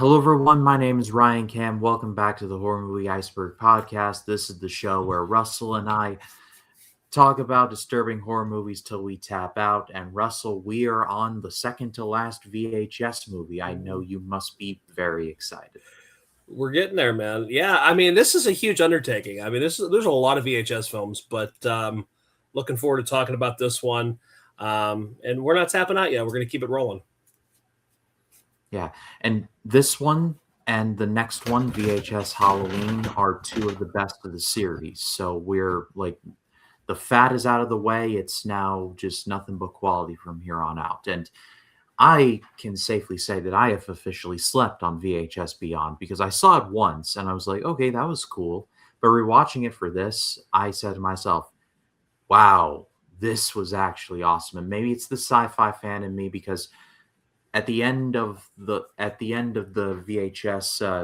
Hello, everyone. My name is Ryan Cam. Welcome back to the Horror Movie Iceberg podcast. This is the show where Russell and I talk about disturbing horror movies till we tap out. And Russell, we are on the second to last VHS movie. I know you must be very excited. We're getting there, man. Yeah, I mean, this is a huge undertaking. I mean, there's a lot of VHS films, but looking forward to talking about this one. And we're not tapping out yet. We're going to keep it rolling. Yeah, and this one and the next one, VHS Halloween, are two of the best of the series. So we're like, the fat is out of the way. It's now just nothing but quality from here on out. And I can safely say that I have officially slept on VHS Beyond because I saw it once and I was like, okay, that was cool. But rewatching it for this, I said to myself, wow, this was actually awesome. And maybe it's the sci-fi fan in me because at the end of the VHS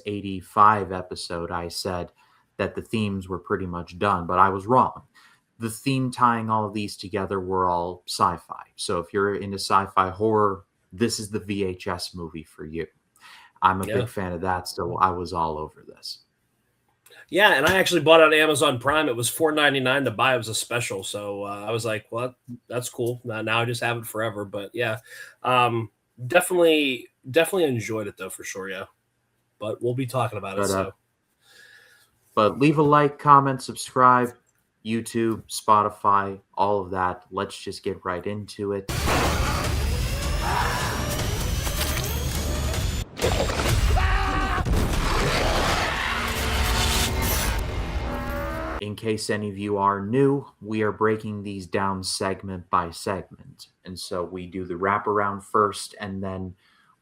85 episode, I said that the themes were pretty much done, but I was wrong. The theme tying all of these together were all sci-fi. So if you're into sci-fi horror, this is the VHS movie for you. I'm a big fan of that, so I was all over this. Yeah, and I actually bought it on Amazon Prime. It was $4.99 to buy. It was a special, so I was like, "Well, that's cool." Now I just have it forever. But yeah, definitely enjoyed it though for sure. Yeah, but we'll be talking about it. But leave a like, comment, subscribe. YouTube, Spotify, all of that. Let's just get right into it. In case any of you are new, we are breaking these down segment by segment. And so we do the wraparound first, and then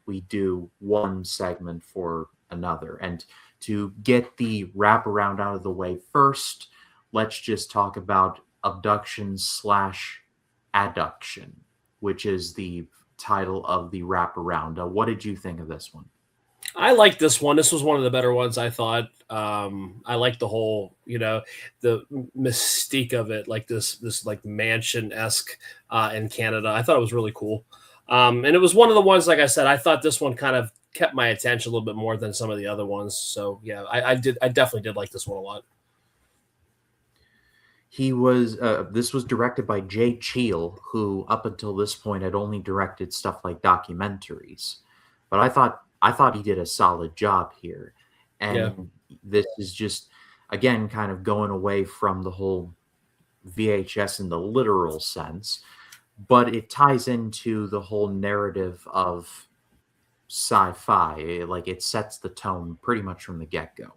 we do one segment for another. And to get the wraparound out of the way first, let's just talk about abduction/adduction, which is the title of the wraparound. What did you think of this one? I liked this one. This was one of the better ones, I thought. I liked the whole, the mystique of it, like this like mansion-esque in Canada. I thought it was really cool. And it was one of the ones, like I said, I thought this one kind of kept my attention a little bit more than some of the other ones. So yeah, I definitely did like this one a lot. This was directed by Jay Cheel, who up until this point had only directed stuff like documentaries. But I thought he did a solid job here. And this is just, again, kind of going away from the whole VHS in the literal sense, but it ties into the whole narrative of sci-fi. Like, it sets the tone pretty much from the get-go.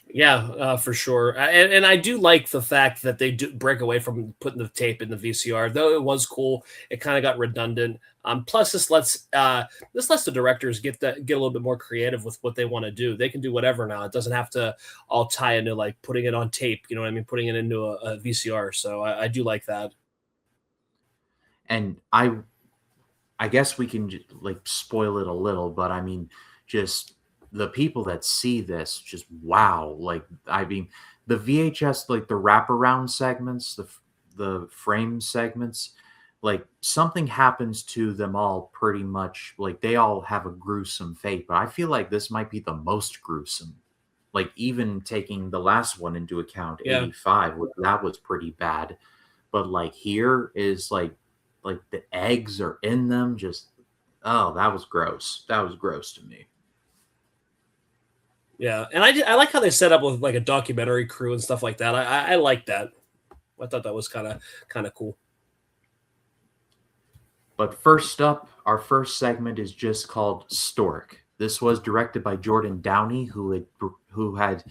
Yeah, for sure. And I do like the fact that they do break away from putting the tape in the VCR, though it was cool. It kind of got redundant. Plus, this lets the directors get a little bit more creative with what they want to do. They can do whatever now. It doesn't have to all tie into like putting it on tape. You know what I mean? Putting it into a VCR. So I do like that. And I guess we can like spoil it a little, but I mean, just the people that see this, just wow. Like, I mean, the VHS, like the wraparound segments, the frame segments, like something happens to them all pretty much. Like, they all have a gruesome fate, but I feel like this might be the most gruesome. Like, even taking the last one into account, 85, that was pretty bad. But like, here is like the eggs are in them. Just, oh, that was gross. That was gross to me. Yeah, and I like how they set up with like a documentary crew and stuff like that. I like that. I thought that was kind of cool. But first up, our first segment is just called Stork. This was directed by Jordan Downey, who had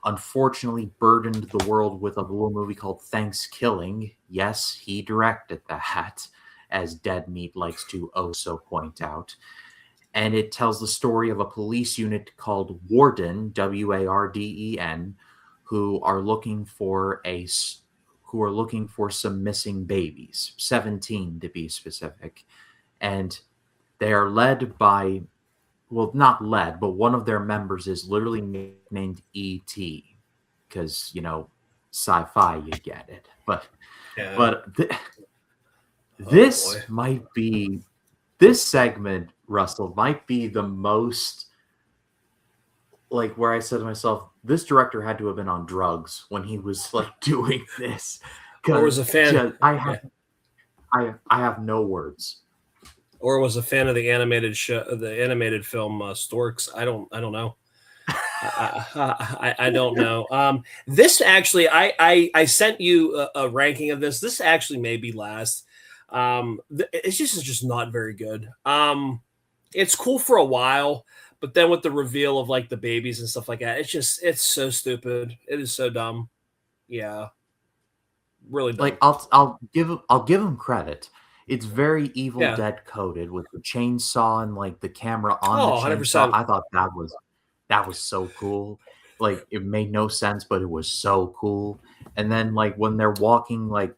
unfortunately burdened the world with a little movie called Thanksgiving. Yes, he directed that, as Dead Meat likes to also point out. And it tells the story of a police unit called Warden, Warden, who are looking for some missing babies, 17 to be specific. And they are led by, well, not led, but one of their members is literally named E.T. because, sci-fi, you get it. This might be, this segment Russell, might be the most, like, where I said to myself, this director had to have been on drugs when he was like doing this, Or because was a fan. just I Yeah. have I have no words. Or was a fan of the animated show, the animated film Storks. I don't know. I don't know. This actually, I sent you a ranking of this. This actually may be last. It's just not very good. It's cool for a while, but then with the reveal of like the babies and stuff like that, it's so stupid. It is so dumb. Yeah, really Like dumb. I'll give him credit. It's very Evil Yeah. Dead coded with the chainsaw and like the camera on the Oh, chainsaw. 100%. I thought that was so cool. Like it made no sense, but it was so cool. And then like when they're walking like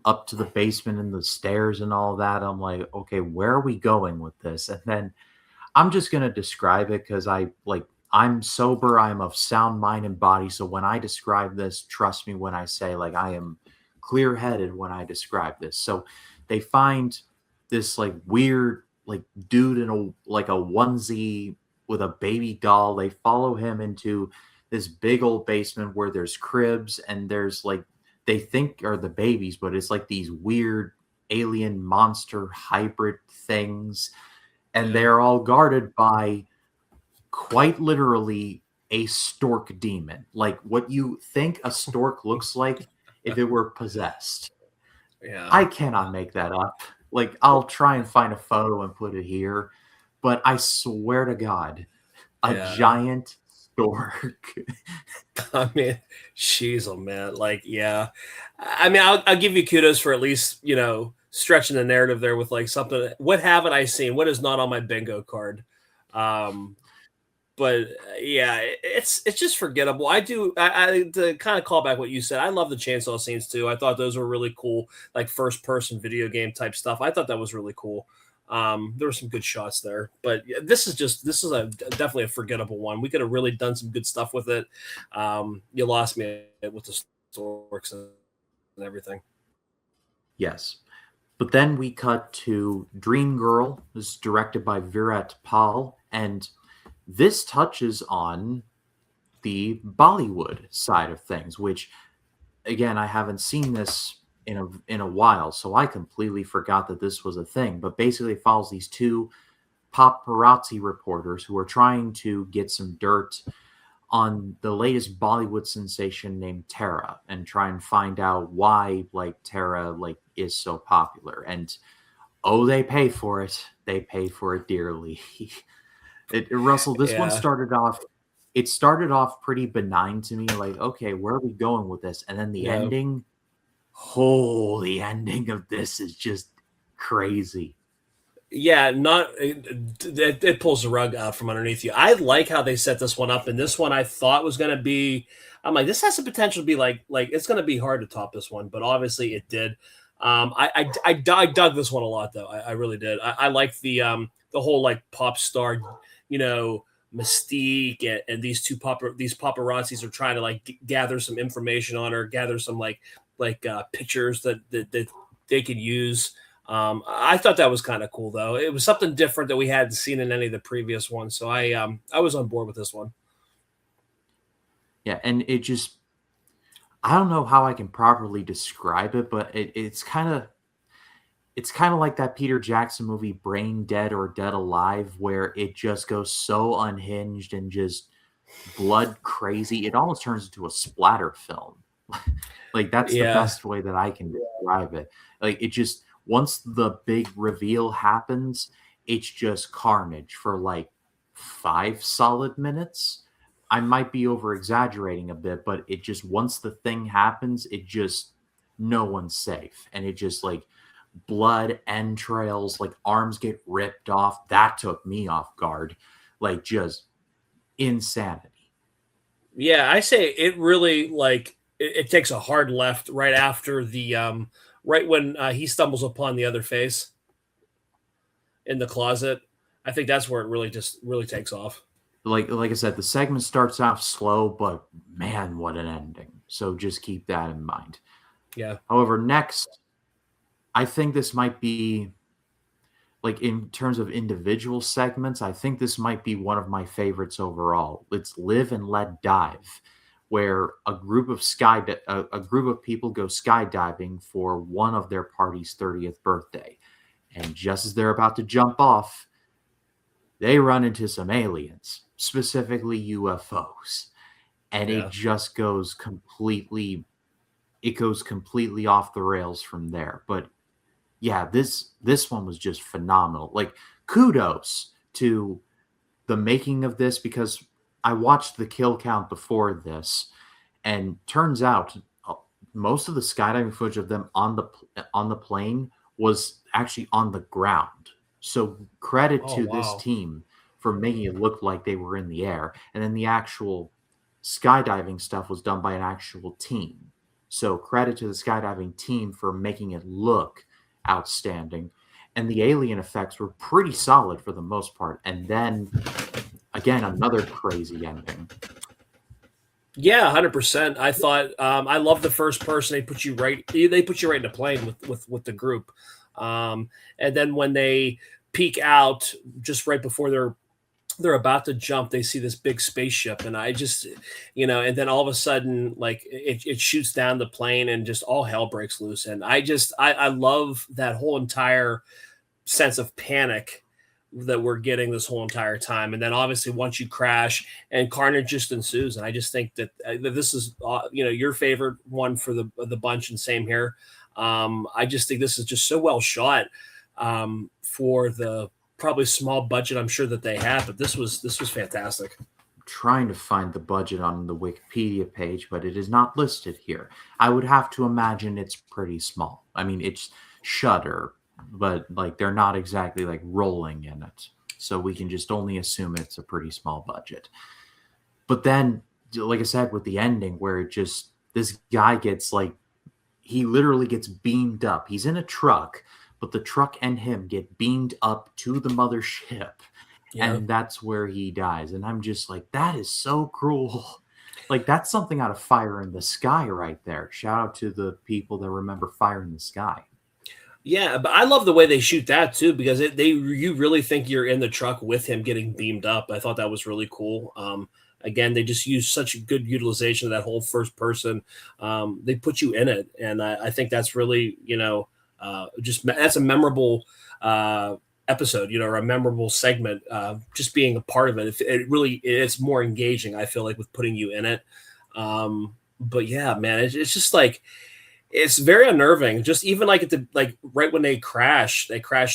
up to the basement and the stairs and all that, I'm like, okay, where are we going with this? And then I'm just gonna describe it because I'm sober, I'm of sound mind and body. So when I describe this, trust me when I say like I am clear headed when I describe this. So they find this like weird like dude in a onesie with a baby doll. They follow him into this big old basement where there's cribs and there's like they think are the babies, but it's like these weird alien monster hybrid things, and Yeah. they're all guarded by quite literally a stork demon, like what you think a stork looks like if it were possessed. Yeah. I cannot make that up. Like, I'll try and find a photo and put it here, but I swear to God, a Yeah. giant stork. I mean, she's a man. Like, yeah. I mean, I'll give you kudos for at least, stretching the narrative there with like something. What haven't I seen? What is not on my bingo card? Um, but yeah, it's just forgettable. I to kind of call back what you said. I love the chainsaw scenes too. I thought those were really cool, like first person video game type stuff. I thought that was really cool. There were some good shots there, but yeah, this is a definitely a forgettable one. We could have really done some good stuff with it. You lost me with the storks and everything. Yes. But then we cut to Dream Girl, this is directed by Virat Pal, and this touches on the Bollywood side of things, which again I haven't seen this in a while, so I completely forgot that this was a thing. But basically, it follows these two paparazzi reporters who are trying to get some dirt on the latest Bollywood sensation named Tara and try and find out why like Tara like is so popular. And oh, they pay for it. They pay for it dearly. Russell, this one Yeah, started off. It started off pretty benign to me, like, okay, where are we going with this? And then the yeah. ending, oh, the ending of this is just crazy. Yeah, not it pulls the rug out from underneath you. I like how they set this one up, and this one I thought was going to be. I'm like, this has the potential to be like it's going to be hard to top this one, but obviously it did. I dug this one a lot though. I really did. I like the whole like pop star, you know, mystique, and these paparazzis are trying to like gather some information on her, gather some pictures that they could use. I thought that was kind of cool, though. It was something different that we hadn't seen in any of the previous ones, so I was on board with this one. Yeah, and it just I don't know how I can properly describe it, but it's kind of like that Peter Jackson movie Brain Dead or Dead Alive, where it just goes so unhinged and just blood crazy. It almost turns into a splatter film. Like that's the Yeah, best way that I can describe it. Like it just once the big reveal happens, it's just carnage for like 5 solid minutes. I might be over exaggerating a bit, but it just once the thing happens, it just no one's safe. And it just like blood, entrails, like arms get ripped off. That took me off guard. Like just insanity. yeah. I say it really it takes a hard left right after the right when he stumbles upon the other face in the closet. I think that's where it really takes off. Like I said, the segment starts off slow, but man, what an ending. So just keep that in mind. Yeah, However, next, I think this might be like in terms of individual segments, I think this might be one of my favorites overall. It's Live and Let Dive, where a group of people go skydiving for one of their party's 30th birthday. And just as they're about to jump off, they run into some aliens, specifically UFOs. And Yeah. it goes completely off the rails from there. But yeah, this one was just phenomenal. Like, kudos to the making of this, because I watched the kill count before this, and turns out most of the skydiving footage of them on the plane was actually on the ground. So credit Oh to this wow. team for making it look like they were in the air, and then the actual skydiving stuff was done by an actual team. So credit to the skydiving team for making it look outstanding. And the alien effects were pretty solid for the most part. And then again, another crazy ending. Yeah, 100%. I thought I love the first person. They put you right in a plane with the group. And then when they peek out just right before they're about to jump, they see this big spaceship, and I just, and then all of a sudden, like it shoots down the plane and just all hell breaks loose. And I love that whole entire sense of panic that we're getting this whole entire time. And then obviously once you crash and carnage just ensues. And I just think that this is, your favorite one for the bunch, and same here. I just think this is just so well shot for the probably small budget I'm sure that they have, but this was fantastic. Trying to find the budget on the Wikipedia page, but it is not listed here. I would have to imagine it's pretty small. I mean, it's Shudder, but like they're not exactly like rolling in it. So we can just only assume it's a pretty small budget. But then, like I said, with the ending where this guy gets like, he literally gets beamed up. He's in a truck, but the truck and him get beamed up to the mothership. Yeah. And that's where he dies. And I'm just like, that is so cruel. Like, that's something out of Fire in the Sky right there. Shout out to the people that remember Fire in the Sky. Yeah, but I love the way they shoot that too, because you really think you're in the truck with him getting beamed up. I thought that was really cool. Again, they just use such a good utilization of that whole first person. They put you in it, and I think that's really just that's a memorable episode, or a memorable segment. Just being a part of it, it's more engaging. I feel like with putting you in it. But yeah, man, it's just like it's very unnerving. Just even like right when they crash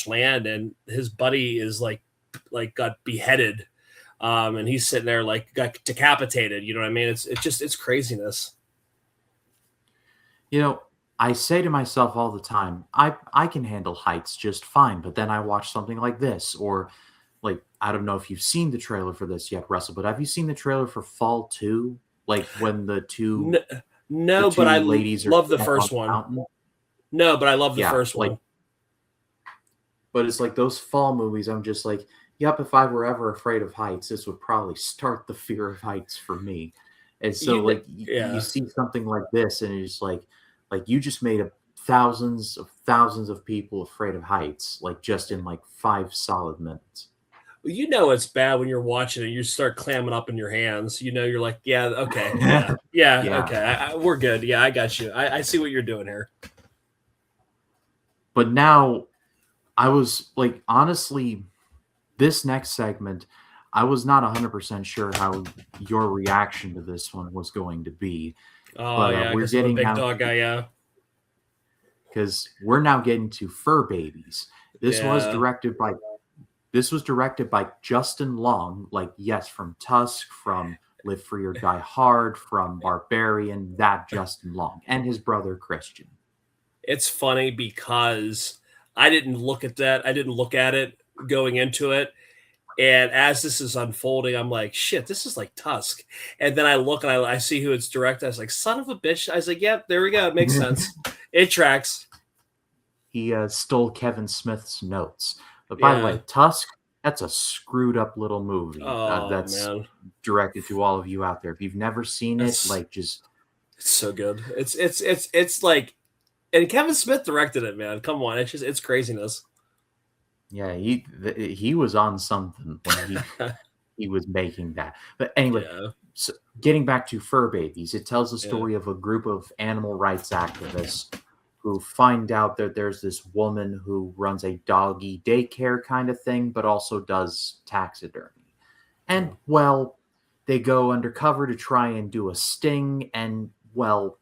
land, and his buddy is like got beheaded, and he's sitting there like got decapitated. You know what I mean? It's craziness. I say to myself all the time, I can handle heights just fine, but then I watch something like this, or like, I don't know if you've seen the trailer for this yet, Russell, but have you seen the trailer for Fall 2? Like when No, but I ladies are love the up on first the one. mountain? No, but I love the Yeah, first like, one. but it's like those fall movies, I'm just like, yep, if I were ever afraid of heights, this would probably start the fear of heights for me. And so like you Yeah. see something like this, and it's like you just made thousands of people afraid of heights, like just in like 5 solid minutes. It's bad when you're watching it. You start clamming up in your hands. You're like, yeah, okay, yeah, Yeah. okay, we're good. Yeah, I got you. I see what you're doing here. But now I was like, honestly, this next segment, I was not 100% sure how your reaction to this one was going to be. Oh But yeah, we're because I'm a getting big now, dog guy. Yeah, because we're now getting to Fur Babies. This was yeah. directed by this was directed by Justin Long, like, yes, from Tusk, from Live Free or Die Hard, from Barbarian, that Justin Long, and his brother Christian. It's funny because I didn't look at that. I didn't look at it going into it. And as this is unfolding, I'm like, shit, this is like Tusk. And then I look and I see who it's directed. I was like, son of a bitch. I was like, yep, there we go. It makes sense. It tracks. He stole Kevin Smith's notes. But by the Yeah. way, Tusk, that's a screwed up little movie. Oh That's man, directed to all of you out there. If you've never seen it, it's like, just it's so good. It's like, and Kevin Smith directed it, man. Come on, it's craziness. Yeah, he was on something when he was making that. But anyway, Yeah, so getting back to Fur Babies, it tells the yeah, story of a group of animal rights activists who find out that there's this woman who runs a doggy daycare kind of thing, but also does taxidermy. And, yeah, well, they go undercover to try and do a sting, and, well,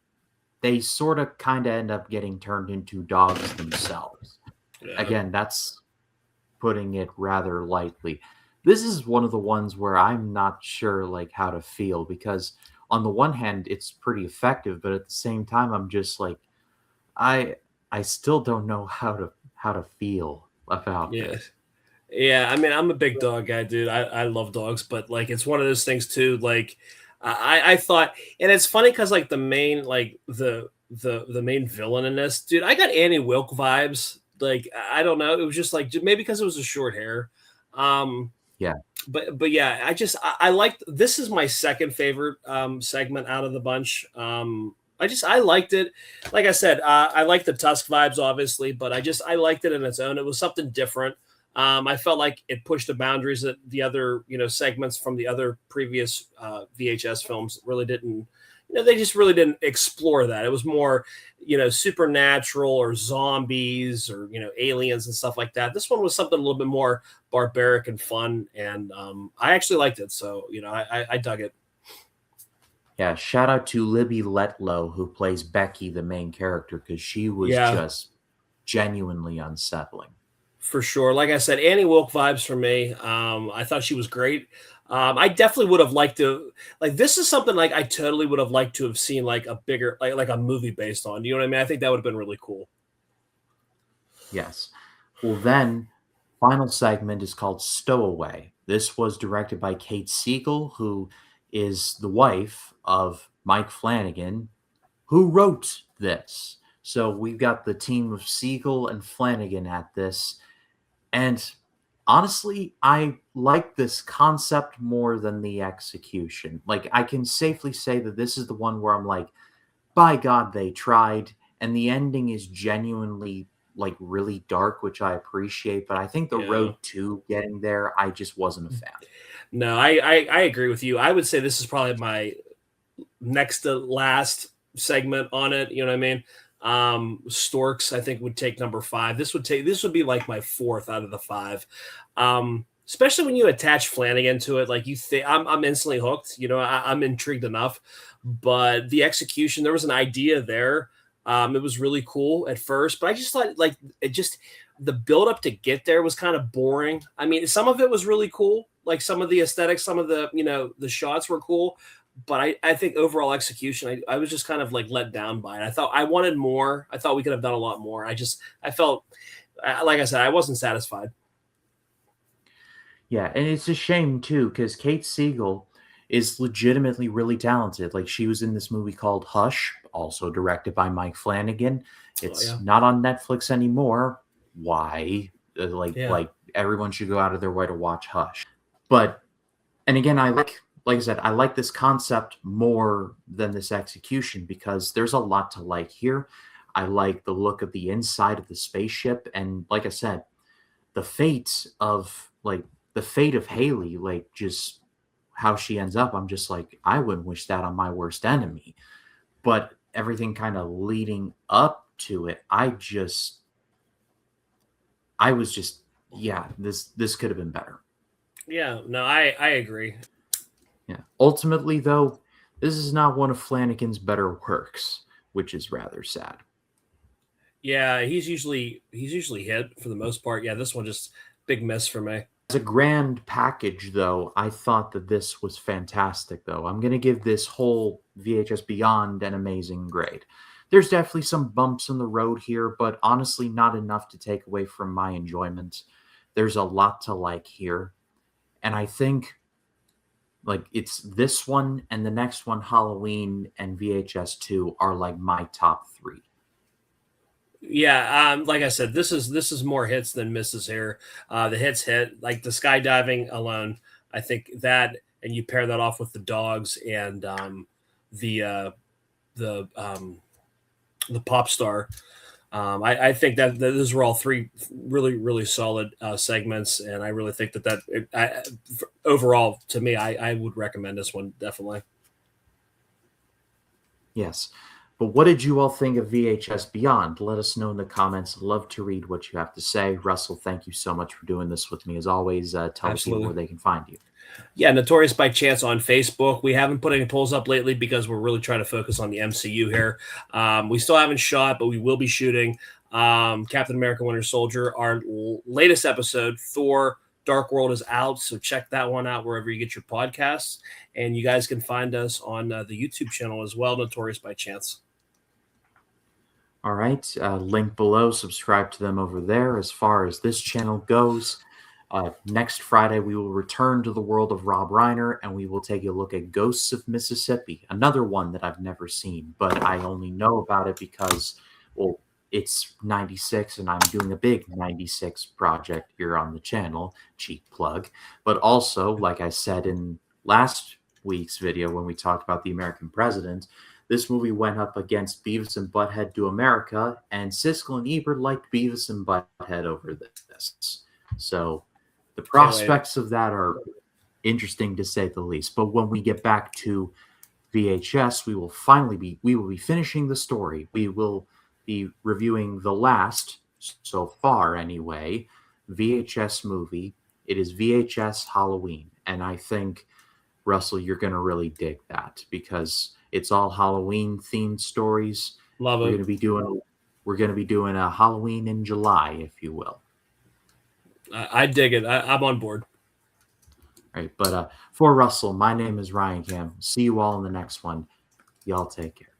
they sort of kind of end up getting turned into dogs themselves. yeah. Again, that's putting it rather lightly. This is one of the ones where I'm not sure like how to feel because on the one hand it's pretty effective, but at the same time I'm just like I I still don't know how to feel about Yeah. this. Yeah, I mean, I'm a big dog guy, dude. I love dogs, but like it's one of those things too. Like I thought, and it's funny because like the main like the main villain in this, dude, I got Annie Wilk vibes. Like I don't know, it was just like maybe because it was a short hair. Um, Yeah. but yeah, I liked this is my second favorite segment out of the bunch. I liked it. Like I said, I like the Tusk vibes, obviously, but I liked it in its own. It was something different. I felt like it pushed the boundaries that the other, segments from the other previous VHS films really didn't. They just really didn't explore that. It was more, supernatural or zombies or aliens and stuff like that. This one was something a little bit more barbaric and fun, and I actually liked it. So I dug it. Yeah, shout out to Libby Letlow who plays Becky, the main character, because she was Yeah, just genuinely unsettling. for sure. Like I said, Annie Wilk vibes for me. I thought she was great. I definitely would have liked to like this is something like I totally would have liked to have seen like a bigger like a movie based on. You know what I mean? I think that would have been really cool. Yes. Well, then, final segment is called Stowaway. This was directed by Kate Siegel, who is the wife of Mike Flanagan, who wrote this. So we've got the team of Siegel and Flanagan at this. And honestly, I like this concept more than the execution. Like, I can safely say that this is the one where I'm like, by God, they tried. And the ending is genuinely like really dark, which I appreciate. But I think the Yeah. road to getting there, I just wasn't a fan. No, I agree with you. I would say this is probably my next to last segment on it. You know what I mean? Storks, I think, would take number five. This would be like my fourth out of the five. Especially when you attach Flanagan to it, like you think I'm instantly hooked. I'm intrigued enough. But the execution, there was an idea there. It was really cool at first, but I just thought like it just the build up to get there was kind of boring. I mean, some of it was really cool, like some of the aesthetics, some of the the shots were cool, but I think overall execution, I was just kind of like let down by it. I thought I wanted more. I thought we could have done a lot more. I felt like I said, I wasn't satisfied. Yeah, and it's a shame too, because Kate Siegel is legitimately really talented. Like she was in this movie called Hush, also directed by Mike Flanagan. Oh It's yeah, not on Netflix anymore. Why? yeah, Like everyone should go out of their way to watch Hush. But and again, like I said, I like this concept more than this execution because there's a lot to like here. I like the look of the inside of the spaceship, and like I said, the fate of the fate of Haley, like just how she ends up, I'm just like, I wouldn't wish that on my worst enemy. But everything kind of leading up to it, I was just, yeah, this could have been better. yeah. No, I agree. Yeah. Ultimately, though, this is not one of Flanagan's better works, which is rather sad. Yeah, he's usually hit for the most part. Yeah, this one just big miss for me. As a grand package, though, I thought that this was fantastic, though. I'm going to give this whole VHS Beyond an amazing grade. There's definitely some bumps in the road here, but honestly, not enough to take away from my enjoyment. There's a lot to like here. And I think like it's this one and the next one, Halloween and VHS 2, are like my top three. Yeah, like I said, this is more hits than misses here. The hits hit like the skydiving alone. I think that, and you pair that off with the dogs and the uh, the um, the pop star. I think that those were all three really, really solid segments, and I really think overall, to me, I would recommend this one definitely. Yes. But what did you all think of VHS Beyond? Let us know in the comments. Love to read what you have to say. Russell, thank you so much for doing this with me. As always, tell the people where Absolutely. they can find you. Yeah, Notorious by Chance on Facebook. We haven't put any polls up lately because we're really trying to focus on the MCU here. We still haven't shot, but we will be shooting Captain America Winter Soldier. Our latest episode, Thor Dark World, is out. So check that one out wherever you get your podcasts. And you guys can find us on the YouTube channel as well, Notorious by Chance. All right. Link below. Subscribe to them over there. As far as this channel goes, next Friday, we will return to the world of Rob Reiner, and we will take a look at Ghosts of Mississippi, another one that I've never seen, but I only know about it because, well, it's 96, and I'm doing a big 96 project here on the channel, cheap plug. But also, like I said in last week's video when we talked about the American president, this movie went up against Beavis and Butthead Do America, and Siskel and Ebert liked Beavis and Butthead over this. So the prospects of that are interesting to say the least. But when we get back to VHS, we will be finishing the story. We will be reviewing the last, so far anyway, VHS movie. It is VHS Halloween, and I think, Russell, you're going to really dig that because it's all Halloween themed stories. Love it. We're going to be doing a Halloween in July, if you will. I dig it. I'm on board. All right, but for Russell, my name is Ryan Cam. See you all in the next one. Y'all take care.